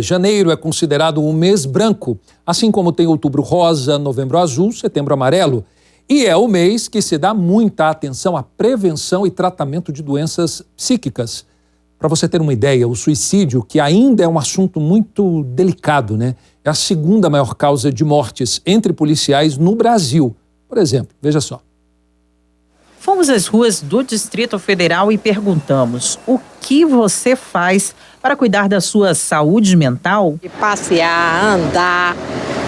Janeiro é considerado um mês branco, assim como tem outubro rosa, novembro azul, setembro amarelo. E é o mês que se dá muita atenção à prevenção e tratamento de doenças psíquicas. Para você ter uma ideia, o suicídio, que ainda é um assunto muito delicado, né? É a segunda maior causa de mortes entre policiais no Brasil. Por exemplo, veja só. Fomos às ruas do Distrito Federal e perguntamos: o que você faz para cuidar da sua saúde mental? Passear, andar,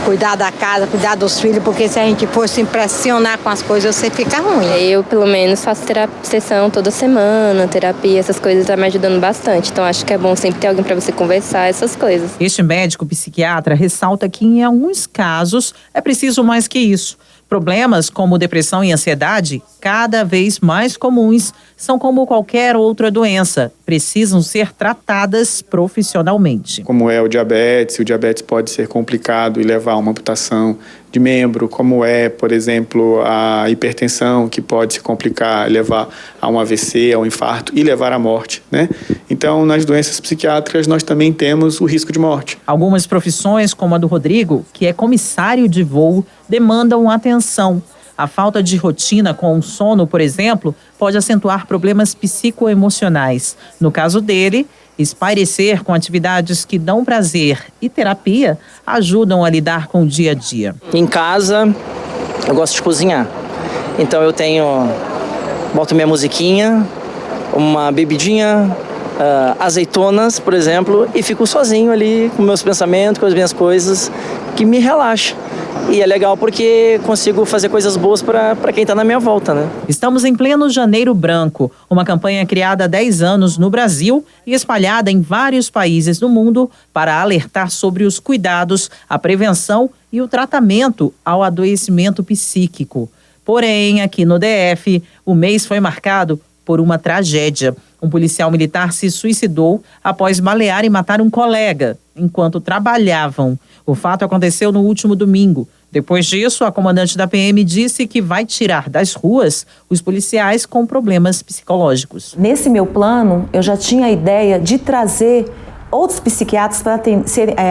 cuidar da casa, cuidar dos filhos, porque se a gente for se impressionar com as coisas, você fica ruim. Eu, pelo menos, faço sessão toda semana, terapia, essas coisas tá me ajudando bastante. Então, acho que é bom sempre ter alguém para você conversar, essas coisas. Este médico psiquiatra ressalta que, em alguns casos, é preciso mais que isso. Problemas como depressão e ansiedade, cada vez mais comuns, são como qualquer outra doença, precisam ser tratadas profissionalmente. Como é o diabetes pode ser complicado e levar a uma amputação de membro, como é, por exemplo, a hipertensão, que pode se complicar, levar a um AVC, a um infarto e levar à morte, né? Então, nas doenças psiquiátricas, nós também temos o risco de morte. Algumas profissões, como a do Rodrigo, que é comissário de voo, demandam atenção. A falta de rotina com o sono, por exemplo, pode acentuar problemas psicoemocionais. No caso dele, espairecer com atividades que dão prazer e terapia ajudam a lidar com o dia a dia. Em casa, eu gosto de cozinhar. Então boto minha musiquinha, uma bebidinha, azeitonas, por exemplo, e fico sozinho ali com meus pensamentos, com as minhas coisas, que me relaxa. E é legal porque consigo fazer coisas boas para quem está na minha volta, né? Estamos em pleno Janeiro Branco, uma campanha criada há 10 anos no Brasil e espalhada em vários países do mundo para alertar sobre os cuidados, a prevenção e o tratamento ao adoecimento psíquico. Porém, aqui no DF, o mês foi marcado por uma tragédia. Um policial militar se suicidou após balear e matar um colega enquanto trabalhavam. O fato aconteceu no último domingo. Depois disso, a comandante da PM disse que vai tirar das ruas os policiais com problemas psicológicos. Nesse meu plano, eu já tinha a ideia de trazer outros psiquiatras para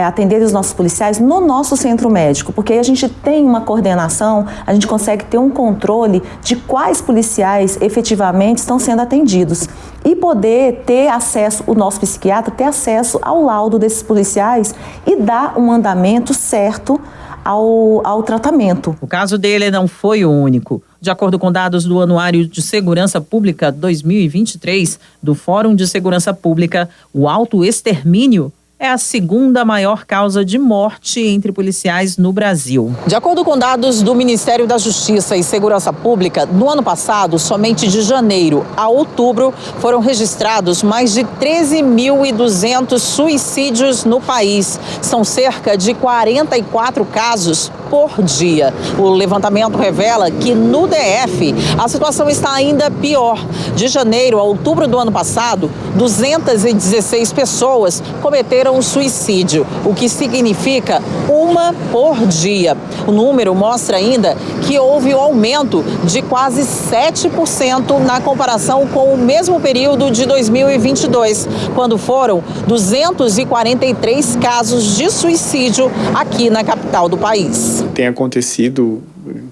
atender os nossos policiais no nosso centro médico, porque aí a gente tem uma coordenação, a gente consegue ter um controle de quais policiais efetivamente estão sendo atendidos e poder ter acesso, o nosso psiquiatra ter acesso ao laudo desses policiais e dar um andamento certo ao tratamento. O caso dele não foi o único. De acordo com dados do Anuário de Segurança Pública 2023 do Fórum de Segurança Pública, o autoextermínio é a segunda maior causa de morte entre policiais no Brasil. De acordo com dados do Ministério da Justiça e Segurança Pública, no ano passado, somente de janeiro a outubro, foram registrados mais de 13.200 suicídios no país. São cerca de 44 casos por dia. O levantamento revela que no DF a situação está ainda pior. De janeiro a outubro do ano passado, 216 pessoas cometeram um suicídio, o que significa uma por dia. O número mostra ainda que houve um aumento de quase 7% na comparação com o mesmo período de 2022, quando foram 243 casos de suicídio aqui na capital do país. Tem acontecido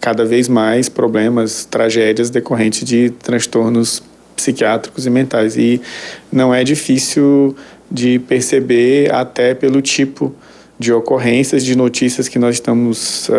cada vez mais problemas, tragédias decorrentes de transtornos psiquiátricos e mentais. E não é difícil de perceber até pelo tipo de ocorrências, de notícias que nós estamos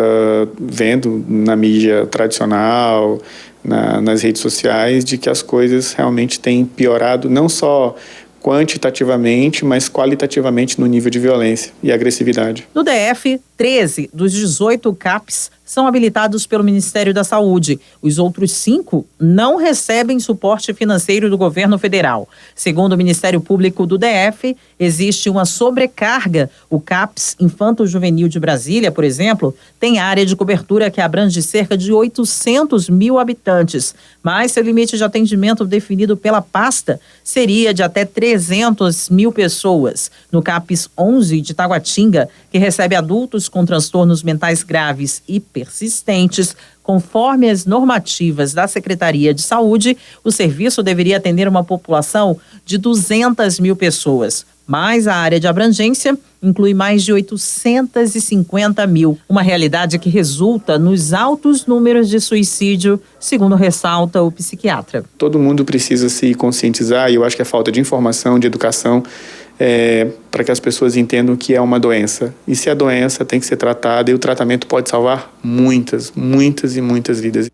vendo na mídia tradicional, nas redes sociais, de que as coisas realmente têm piorado, não só quantitativamente, mas qualitativamente no nível de violência e agressividade. No DF, 13 dos 18 CAPs são habilitados pelo Ministério da Saúde. Os outros 5 não recebem suporte financeiro do governo federal. Segundo o Ministério Público do DF, existe uma sobrecarga. O CAPS Infanto Juvenil de Brasília, por exemplo, tem área de cobertura que abrange cerca de 800 mil habitantes, mas seu limite de atendimento definido pela pasta seria de até 300 mil pessoas. No CAPS 11 de Taguatinga, que recebe adultos com transtornos mentais graves e persistentes, conforme as normativas da Secretaria de Saúde, o serviço deveria atender uma população de 200 mil pessoas. mas a área de abrangência inclui mais de 850 mil, uma realidade que resulta nos altos números de suicídio, segundo ressalta o psiquiatra. Todo mundo precisa se conscientizar, e eu acho que a falta de informação, de educação, para que as pessoas entendam que é uma doença. E se a doença tem que ser tratada, e o tratamento pode salvar muitas, muitas e muitas vidas.